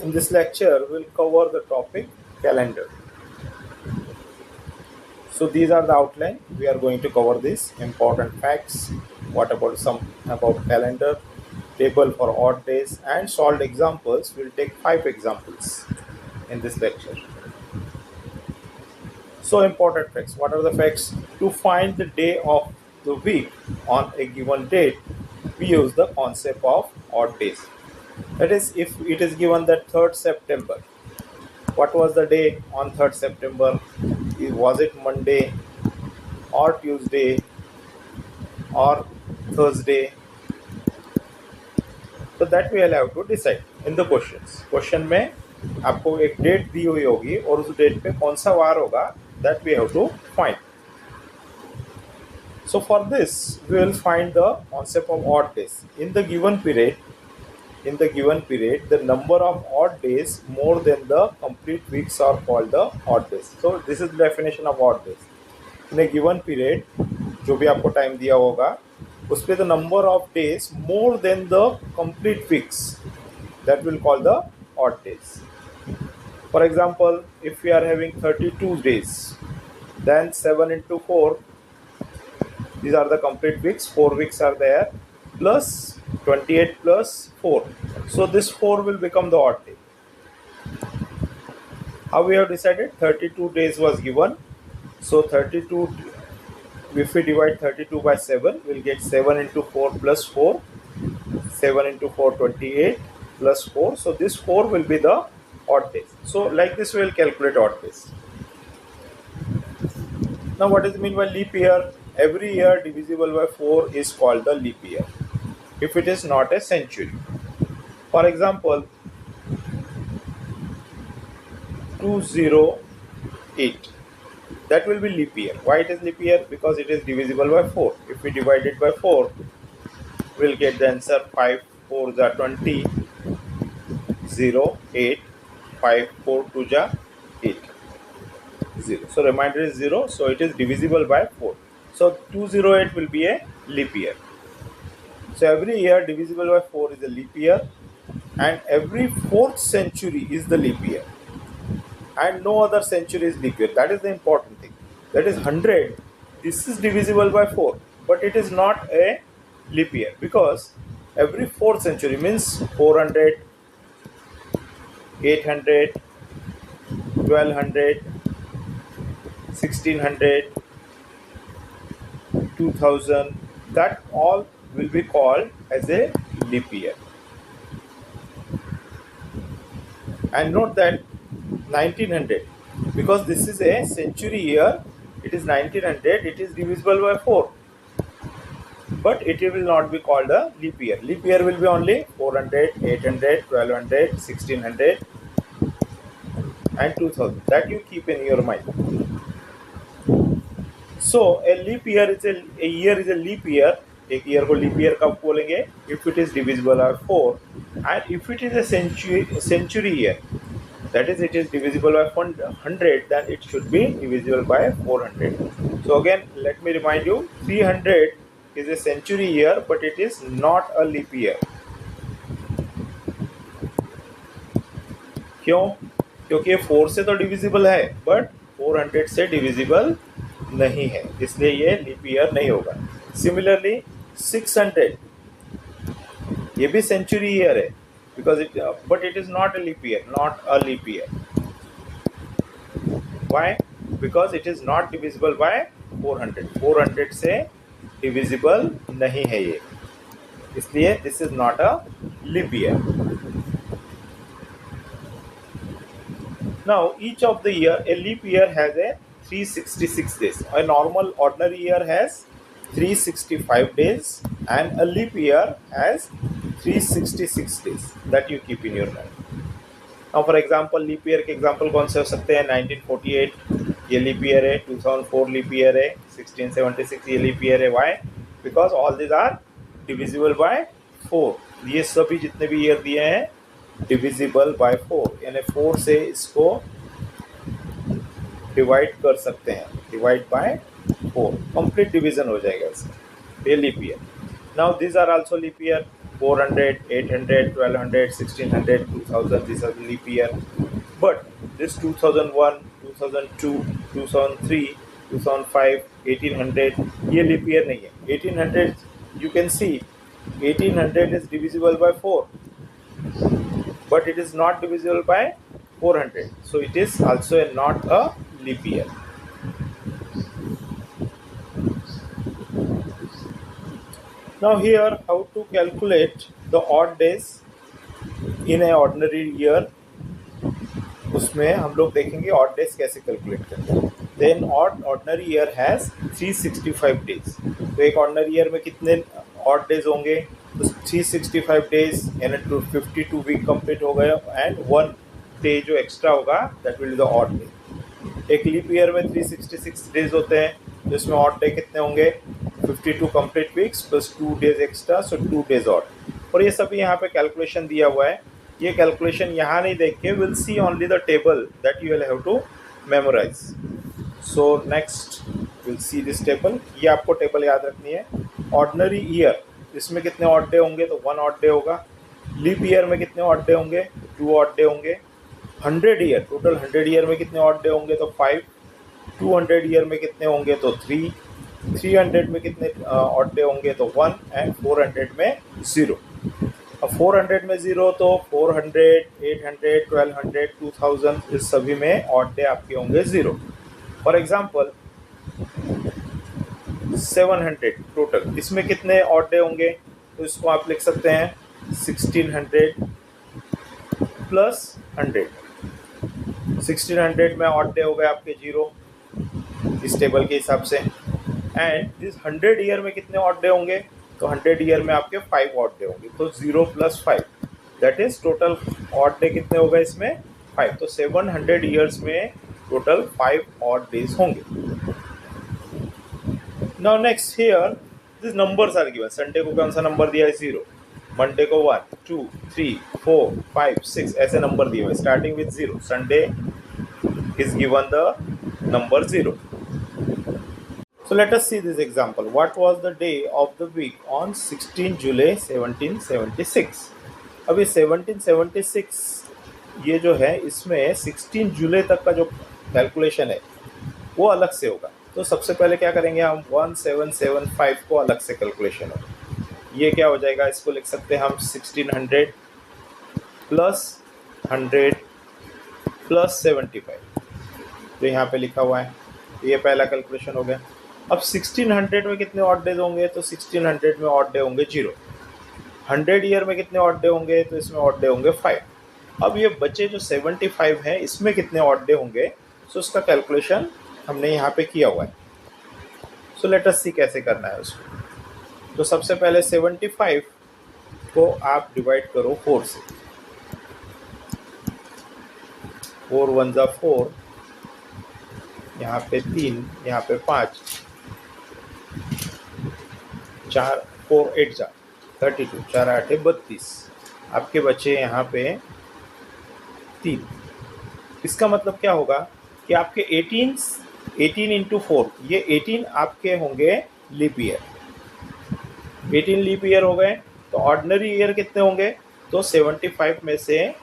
In this lecture, we'll cover the topic calendar. So these are the outline. We are going to cover this important facts. What about some about calendar, table for odd days, and solved examples. We'll take 5 examples in this lecture. So important facts. What are the facts? To find the day of the week on a given date, we use the concept of odd days. That is, if it is given that 3rd September, what was the day on 3rd September? Was it Monday or Tuesday or Thursday? So that we will have to decide in the questions. Question में आपको एक date दी हुई होगी और उस date पे कौन सा वार होगा, that we have to find. So for this we will find the concept of odd days. In the given period, the number of odd days more than the complete weeks are called the odd days. So this is the definition of odd days. In a given period, जो भी आपको time दिया होगा उस पे the number of days more than the complete weeks, that will call the odd days. For example, if we are having 32 days, then 7 into 4, these are the complete weeks, 4 weeks are there, plus 28 plus 4. So this 4 will become the odd day. How we have decided? 32 days was given. So 32, if we divide 32 by 7, we'll get 7 into 4 plus 4. 7 into 4, 28 plus 4. So this 4 will be the odd days. So like this we will calculate odd days. Now what does it mean by leap year? Every year divisible by 4 is called the leap year if it is not a century. For example, 208, that will be leap year. Why it is leap year? Because it is divisible by 4. If we divide it by 4, we'll get the answer 5 4 is 20, 0, 8, 5 4 2 is 8, 0. So remainder is 0. So it is divisible by 4. So 208 will be a leap year. So every year divisible by 4 is a leap year, and every 4th century is the leap year, and no other century is leap year. That is the important thing. That is 100. This is divisible by 4, but it is not a leap year because every 4th century means 400, 800, 1200, 1600, 2000, that all will be called as a leap year. And note that 1900, because this is a century year, it is 1900, it is divisible by 4, but it will not be called a leap year. Leap year will be only 400, 800, 1200, 1600 and 2000. That you keep in your mind. So a leap year is a year is a leap year. एक year को leap year कब बोलेंगे? If it is divisible by 4, and if it is a century year, that is it is divisible by 100, then it should be divisible by 400. So again let me remind you, 300 is a century year, but it is not a leap year. क्यों? क्योंकि 4 से तो divisible है but 400 से divisible नहीं है, इसलिए ये लीप ईयर नहीं होगा. सिमिलरली 600, ये भी सेंचुरी ईयर है because it but it is not a leap year, not a leap year. Why? Because it is not divisible by 400. 400 से divisible नहीं है ये, इसलिए this is not a leap year. Now each of the year, a leap year has a 366 days. A normal ordinary year has 365 days and a leap year has 366 days. That you keep in your mind. Now for example, leap year के example कौन से हो सकते हैं? 1948 ये leap year है, 2004 leap year है, 1676 ये leap year है. Why? Because all these are divisible by 4. ये सभी जितने भी year दिए हैं divisible by 4, यानी 4 से इसको डिवाइड कर सकते हैं. डिवाइड बाय 4, कंप्लीट डिवीजन हो जाएगा इसका. ये leap year. Now these are also leap year. 400, 800, 1200, 1600, 2000. These are leap year. But this 2001, 2002, 2003, 2005, 1800 ये leap year नहीं है. 1800 you can see 1800 is divisible by 4, but it is not divisible by 400. So it is also not a leap year. Now here how to calculate the odd days in a ordinary year, उसमें हम लोग देखेंगे odd days कैसे calculate करते हैं. Then ordinary year has 365 days. तो एक ordinary year में कितने odd days होंगे? तो 365 days यानी 52 week complete हो गया and 1 day जो extra होगा that will be the odd day. एक लीप ईयर में 366 डेज होते हैं, तो इसमें ऑड डे कितने होंगे? 52 complete weeks plus 2 days extra, so 2 days odd. और ये सभी यहाँ पे कैलकुलेशन दिया हुआ है. ये कैलकुलेशन यहाँ नहीं देख के, we'll see only the table that you will have to memorise. So next we'll see this table. ये आपको टेबल याद रखनी है. ऑर्डिनरी ईयर, इसमें कितने ऑड डे होंगे? तो 1 ऑड डे होगा. लीप ईयर में कितने ऑड डे होंगे? 2 ऑड डे होंगे. 100 ईयर, टोटल 100 ईयर में कितने ऑड डे होंगे? तो 5. 200 ईयर में कितने होंगे? तो 3. 300 में कितने ऑड डे होंगे? तो 1. एंड 400 में 0. अब 400 में 0 तो 400, 800, 1200, 2000 इस सभी में ऑड डे आपके होंगे 0. फॉर एग्जांपल 700 टोटल, इसमें कितने ऑड डे होंगे? तो इसको आप लिख सकते हैं 1600 प्लस 100. 1600 में ऑड डे हो गए आपके 0 इस टेबल के हिसाब से. एंड इस 100 ईयर में कितने ऑड डे होंगे? तो 100 ईयर में आपके 5 ऑड डे होंगे. तो 0 plus 5 that is total odd day कितने हो गए इसमें? 5. तो 700 ईयर्स में टोटल 5 ऑड डेज होंगे. Now next here this numbers are given. Sunday को कौन सा नंबर दिया है? 0. मंडे को 1, 2, 3, 4, 5, 6 ऐसे नंबर दिए हुए starting with 0. Sunday is given the number 0. So let us see this example. What was the day of the week on 16 July 1776? अब ये 1776 ये जो है इसमें 16 जुलाई तक का जो कैलकुलेशन है वो अलग से होगा. तो सबसे पहले क्या करेंगे हम? 1775 को अलग से कैलकुलेशन होगा. ये क्या हो जाएगा? इसको लिख सकते हैं हम 1600 प्लस 100 प्लस 75. तो यहाँ पे लिखा हुआ है. ये पहला कैलकुलेशन हो गया. अब 1600 में कितने ऑड डेज होंगे? तो 1600 में ऑड डे होंगे 0. 100 ईयर में कितने ऑड डे होंगे? तो इसमें ऑड डे होंगे 5. अब ये बचे जो 75 है इसमें कितने ऑड डे होंगे? सो उसका कैलकुलेशन हमने यहाँ पे किया हुआ है. सो लेट अस सी कैसे करना है उसको. तो सबसे पहले 75 को आप डिवाइड करो 4 से. 4 1 जा 4, यहाँ पे 3, यहाँ पे 5, 4 4 8 जा 32, 4 8 32. आपके बचे यहाँ पे 3. इसका मतलब क्या होगा कि आपके 18 इंटू 4, ये 18 आपके होंगे लीप ईयर. 18 लीप ईयर हो गए. तो ऑर्डिनरी ईयर कितने होंगे? तो 75 में से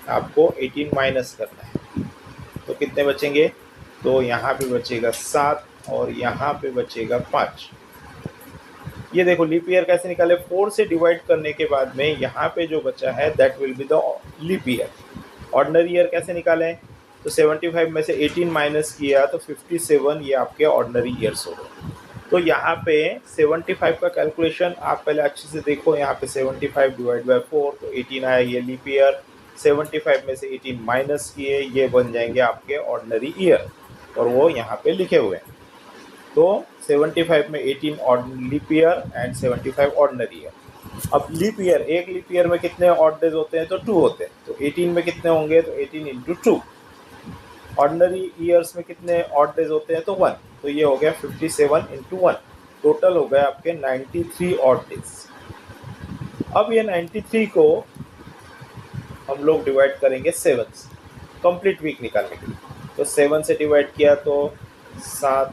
आपको 18 माइनस करना है. तो कितने बचेंगे? तो यहाँ पे बचेगा 7 और यहाँ पे बचेगा 5. ये देखो लीप ईयर कैसे निकाले? 4 से डिवाइड करने के बाद में यहाँ पे जो बचा है that will be the leap year. Ordinary year कैसे निकालें? तो 75 में से 18 माइनस किया तो 57, ये आपके ऑर्डिनरी ईयर्स हो गए. तो यहाँ पे 75 का कैलकुलेशन आप पहले अच्छे से देखो. यहाँ पे 75 डिवाइड बाई 4 तो 18 आया, ये लीप ईयर. 75 में से 18 माइनस किए, ये बन जाएंगे आपके ऑर्डिनरी ईयर और वो यहाँ पे लिखे हुए हैं. तो 75 में 18 leap year and 75 ordinary year. अब लीप ईयर, एक लीप ईयर में कितने ऑड डेज होते हैं? तो 2 होते हैं. तो 18 में कितने होंगे? तो 18 इंटू 2. ऑर्डिनरी ईयर्स में कितने ऑड डेज होते हैं? तो 1. तो ये हो गया 57 इंटू 1. टोटल हो गया आपके 93 ऑड डेज. अब ये 93 को हम लोग डिवाइड करेंगे 7 से कंप्लीट वीक निकालने के लिए. तो 7 से डिवाइड किया तो 7,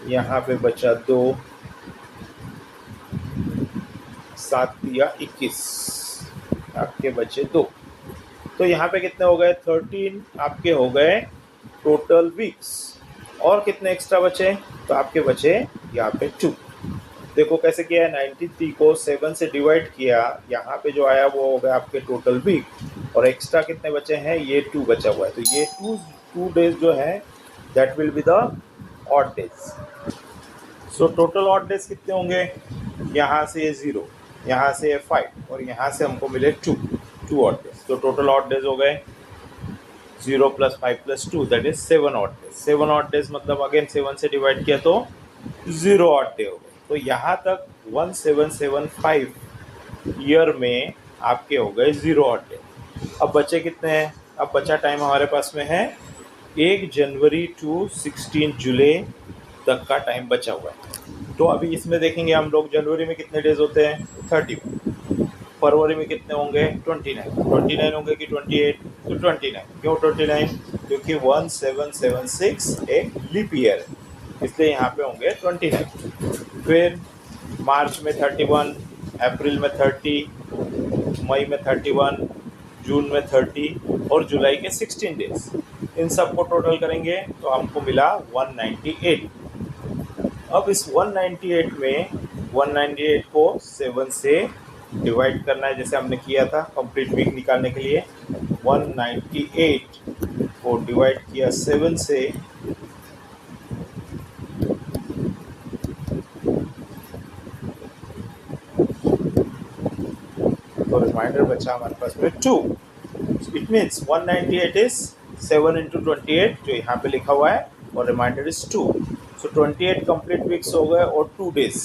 यहाँ पे बचा 2, 7 या 21 आपके बचे 2। तो यहाँ पे कितने हो गए? 13 आपके हो गए टोटल वीक्स। और कितने एक्स्ट्रा बचे? तो आपके बचे यहाँ पे 2। देखो कैसे किया है, 93 को 7 से डिवाइड किया, यहाँ पे जो आया वो हो गया आपके टोटल वीक। और एक्स्ट्रा कितने बचे हैं? ये 2 बचा हुआ है। तो ये 2 डेज जो है that will be the odd days. So total odd days कितने होंगे? यहाँ से 0, यहाँ से 5 और यहाँ से हमको मिले 2 ऑड डेज। तो टोटल ऑड डेज हो गए 0 + 5 + 2 that is 7 odd days. 7 odd days मतलब अगेन 7 से डिवाइड किया तो 0 ऑड डे हो गए। तो यहाँ तक 1775 ईयर में आपके हो गए 0 ऑड डे। अब बचे कितने हैं? अब बचा टाइम हमारे पास में है 1 जनवरी टू 16 जुलाई तक का टाइम बचा हुआ है। तो अभी इसमें देखेंगे हम लोग, जनवरी में कितने डेज होते हैं? 30। फरवरी में कितने होंगे? 29 होंगे कि 28? तो 29। क्यों 29? क्योंकि 1776 एक लीप ईयर है, इसलिए यहाँ पे होंगे 29। फिर मार्च में 31, अप्रैल में 30, मई में 31, जून में 30 और जुलाई के 16 डेज। इन सब को टोटल करेंगे तो हमको मिला 198। अब इस 198 में 198 को 7 से डिवाइड करना है, जैसे हमने किया था कंप्लीट वीक निकालने के लिए। 198 को डिवाइड किया 7 से, तो रिमाइंडर बचा हमारे पास में 2। इट मीन्स 198 इज 7 × 28 जो यहाँ पे लिखा हुआ है, और reminder is 2। So 28 complete weeks हो गए और 2 डेज।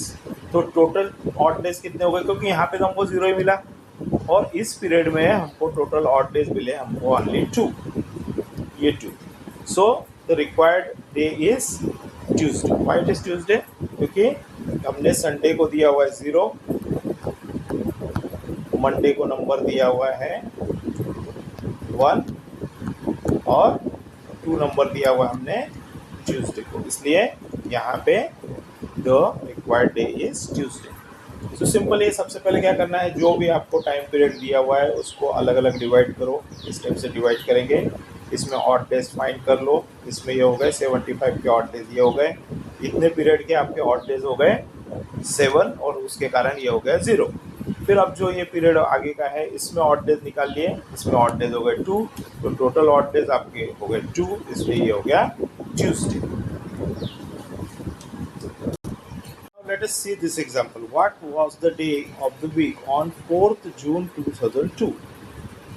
तो टोटल ऑड डेज कितने हो गए? क्योंकि यहाँ पे तो हमको 0 ही मिला, और इस पीरियड में हमको टोटल ऑड डेज मिले हमको ओनली 2, ये 2। So the required day is Tuesday. Why it is Tuesday? क्योंकि हमने संडे को दिया हुआ है 0, मंडे को नंबर दिया हुआ है 1 और 2 नंबर दिया हुआ हमने ट्यूसडे को, इसलिए यहाँ पे the required day is Tuesday. So simple ये सबसे पहले क्या करना है, जो भी आपको टाइम पीरियड दिया हुआ है उसको अलग अलग डिवाइड करो। इस टाइप से डिवाइड करेंगे। इसमें ऑड डेज फाइंड कर लो। इसमें ये हो गए 75 के ऑड डेज, ये हो गए इतने पीरियड के आपके ऑड डेज हो गए 7, और उसके कारण ये हो गया 0। फिर अब जो ये पीरियड आगे का है इसमें ऑड डेज निकाल लिए, इसमें ऑड डेज हो गए 2, तो टोटल ऑड डेज आपके हो गए 2, इसलिए ये हो गया Tuesday. Let us see this example. What was the day of the week on 4th June 2002?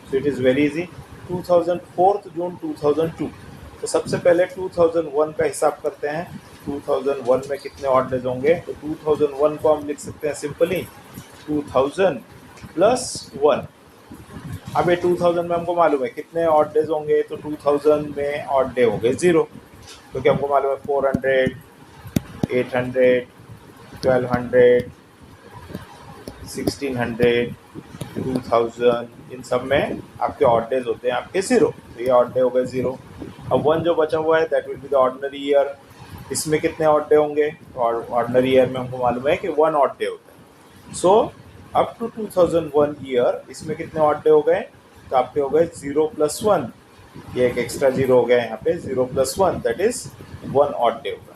So it is very easy. 4th June 2002. तो सबसे पहले 2001 का हिसाब करते हैं। 2001 में कितने ऑड डेज होंगे? तो 2001 को हम लिख सकते हैं सिंपली 2000 + 1। अब ये 2000 में हमको मालूम है कितने ऑड डेज होंगे, तो 2000 में ऑड डे होंगे 0, क्योंकि हमको मालूम है 400, 800, 1200, 1600, 2000, इन सब में आपके ऑड डेज होते हैं आपके 0, तो ये ऑड डे हो गए 0। अब 1 जो बचा हुआ है that will be the ordinary year. इसमें कितने ऑड डे होंगे? और ऑर्डिनरी ईयर में हमको मालूम है कि 1 ऑड डे होता है। सो अप टू 2001 ईयर इसमें कितने ऑड डे हो गए? तो आपके हो गए 0 + 1, ये एक एक्स्ट्रा 0 हो गया यहाँ पे, 0 + 1 दैट इज 1 ऑड डे होगा।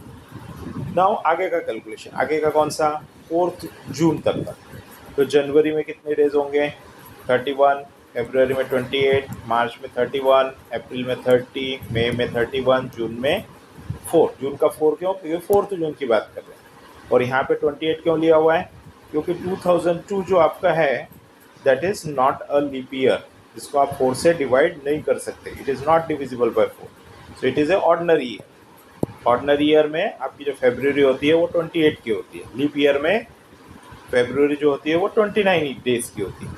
नाउ आगे का कैलकुलेशन, आगे का कौन सा? 4th जून तक का। तो जनवरी में कितने डेज होंगे? 31, फरवरी में 28, मार्च में 31, अप्रैल में 30, मई में 31, जून में 4। जून का 4 क्यों? क्योंकि 4th जून की बात कर रहे हैं। और यहाँ पे 28 क्यों लिया हुआ है? क्योंकि 2002 जो आपका है that is not a leap year, जिसको आप 4 से डिवाइड नहीं कर सकते। It is not divisible by 4, so it is a ordinary year. Ordinary year में आपकी जो फरवरी होती है वो 28 की होती है। लीप ईयर में फरवरी जो होती है वो 29 डेज की होती है।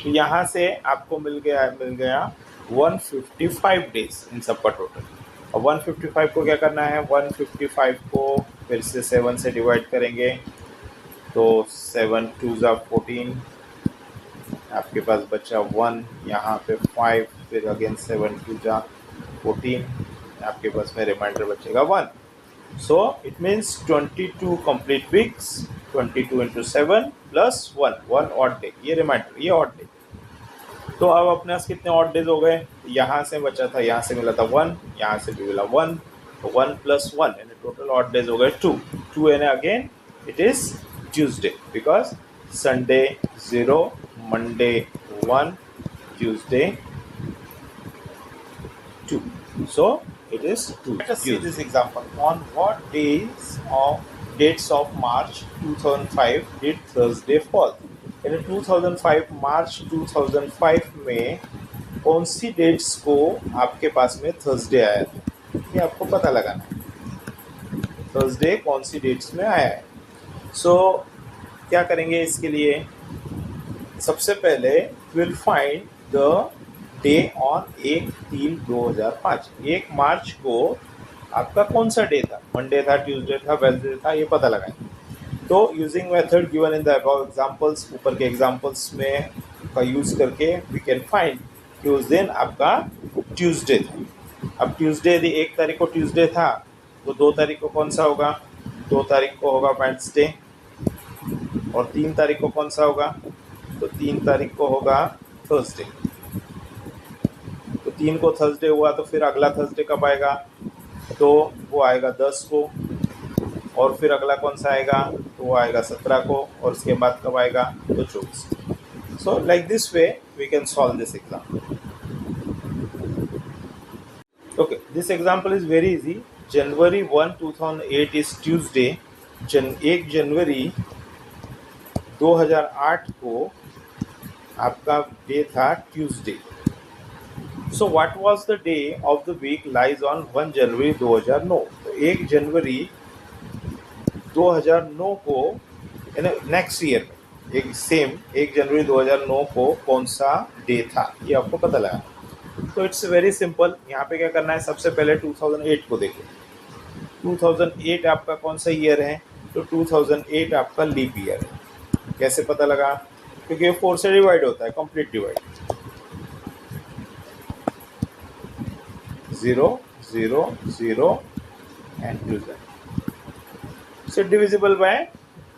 तो यहाँ से आपको मिल गया 155 डेज इन सब का टोटल। और 155 को क्या करना है? 155 को फिर से 7 से डिवाइड करेंगे, तो 7 × 2 = 14, आपके पास बचा 1, यहाँ पे 5, फिर अगेन 7 × 2 = 14, आपके पास में रिमाइंडर बचेगा 1। So it means 22 complete weeks 22 into 7 plus 1, 1 odd day, ये रिमाइंडर, ये ऑड डे। तो अब अपने पास कितने ऑड डेज हो गए? यहाँ से बचा था, यहाँ से मिला था 1, यहाँ से भी मिला 1, तो 1 प्लस 1 यानी टोटल ऑड डेज हो गए 2। 2 यानी again it is Tuesday, because Sunday 0, Monday 1, Tuesday 2, so it is 2. Let us see this example. On what dates of March 2005 did Thursday fall? यानी 2005 मार्च 2005 में कौन सी डेट्स को आपके पास में थर्सडे आया था, ये आपको पता लगाना है। थर्सडे कौन सी डेट्स में आया है? सो क्या करेंगे इसके लिए? सबसे पहले will find the day on 1/3/2005। 1 मार्च को आपका कौन सा डे था? मंडे था, ट्यूसडे था, वेडनेसडे था, ये पता लगाएं। तो using method given in the above examples, ऊपर के एग्जांपल्स में का यूज़ करके वी कैन फाइंड कि उस दिन आपका ट्यूसडे था। अब ट्यूसडे यदि 1 तारीख को ट्यूसडे था तो 2 तारीख को कौन सा होगा? 2 तारीख को होगा वेडनेसडे। और 3 तारीख को कौन सा होगा? तो 3 तारीख को होगा थर्सडे। तो 3 को थर्सडे हुआ तो फिर अगला थर्सडे कब आएगा? तो वो आएगा 10 को। और फिर अगला कौन सा आएगा? तो वो आएगा 17 को। और उसके बाद कब आएगा? तो 24। So like this way we can solve this example. Okay, this example is very easy. January 1, 2008 is Tuesday. 1 जनवरी 2008 को आपका डे था Tuesday. So what was the day of the week lies on 1 January 2009। तो 1 January 2009 को next year में एक जनवरी 2009 को कौन सा डे था, ये आपको पता लगा। तो इट्स वेरी सिंपल। यहाँ पे क्या करना है? सबसे पहले 2008 को देखो। 2008 आपका कौन सा ईयर है? तो 2008 आपका लीप ईयर है। कैसे पता लगा? क्योंकि 4 से डिवाइड होता है, complete divide. 0, 0, 0 and 2. So divisible by,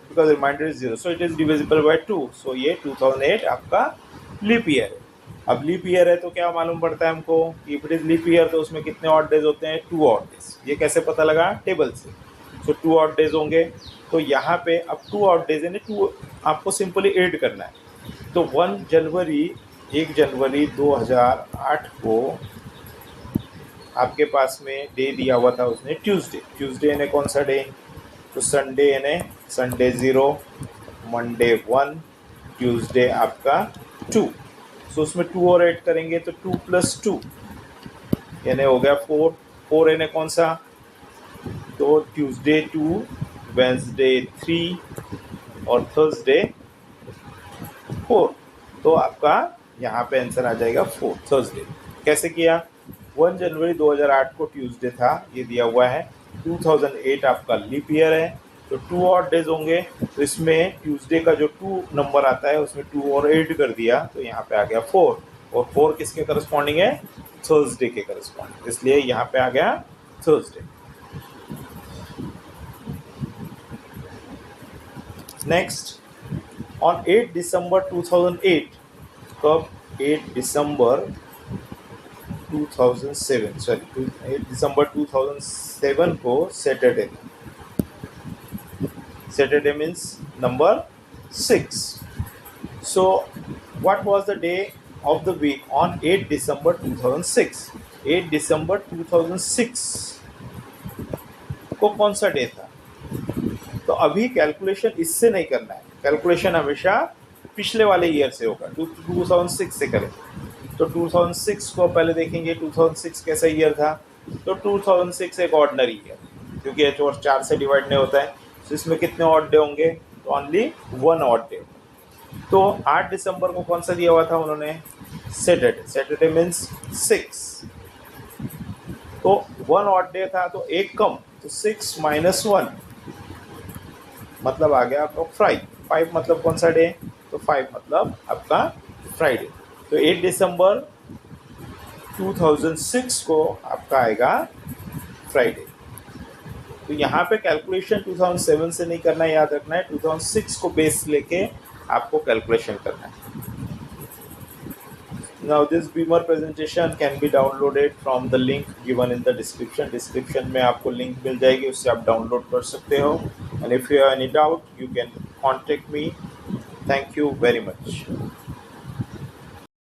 because remainder is 0, so it is divisible by 2. So ये 2008 आपका लीप ईयर है। अब लीप ईयर है तो क्या मालूम पड़ता है हमको कि if it is leap year तो उसमें कितने ऑड डेज होते हैं? 2 ऑड डेज। ये कैसे पता लगा? टेबल से। सो 2 ऑड डेज होंगे। तो यहाँ पे अब 2 ऑड डेज यानी 2 आपको सिंपली ऐड करना है। तो 1 जनवरी 2008 को आपके पास में डे दिया हुआ था उसने ट्यूसडे। ट्यूसडे यानी कौन सा डे? तो संडे यानी संडे 0, मंडे 1, ट्यूसडे आपका 2। सो उसमें 2 और ऐड करेंगे तो 2 + 2 यानी हो गया 4। 4 यानी कौन सा? तो ट्यूसडे 2, वेडनेसडे 3 और थर्सडे 4। तो आपका यहाँ पे आंसर आ जाएगा 4, थर्सडे। कैसे किया? 1 जनवरी 2008 को ट्यूसडे था, ये दिया हुआ है। 2008 आपका लीप ईयर है, तो 2 ऑड डेज होंगे। तो इसमें ट्यूसडे का जो 2 नंबर आता है उसमें 2 और ऐड कर दिया, तो यहाँ पे आ गया 4। और 4 किसके करस्पॉन्डिंग है? थर्सडे के करस्पॉन्डिंग, इसलिए यहाँ पे आ गया थर्सडे। नेक्स्ट, ऑन 8 दिसंबर 2008, कब? 8 दिसंबर 2007, सॉरी 8 दिसंबर 2007 को Saturday. Saturday means number 6। So what was the day of the week on 8 दिसंबर 2006? 8 दिसंबर 2006 को कौन सा डे था? तो अभी कैलकुलेशन इससे नहीं करना है, कैलकुलेशन हमेशा पिछले वाले ईयर से होगा। 2006 से करें तो 2006 को पहले देखेंगे। 2006 कैसा ईयर था? तो 2006 एक ऑर्डिनरी ईयर, क्योंकि एच और 4 से डिवाइड नहीं होता है। तो इसमें कितने ऑड डे होंगे? तो ओनली 1 ऑड डे। तो 8 दिसंबर को कौन सा दिया हुआ था उन्होंने? सैटरडे। Saturday means 6। तो 1 ऑड डे था तो एक कम, तो 6 - 1 मतलब आ गया आपका 5। 5 मतलब कौन सा डे? तो 5 मतलब आपका फ्राइडे। तो 8 दिसंबर 2006 को आपका आएगा फ्राइडे। तो यहाँ पे कैलकुलेशन 2007 से नहीं करना है, याद रखना है 2006 को बेस लेके आपको कैलकुलेशन करना है। Now this Beamer presentation can be downloaded from the link given in the description. Description में आपको लिंक मिल जाएगी, उससे आप डाउनलोड कर सकते हो। And if you have any doubt, you can contact me. Thank you very much.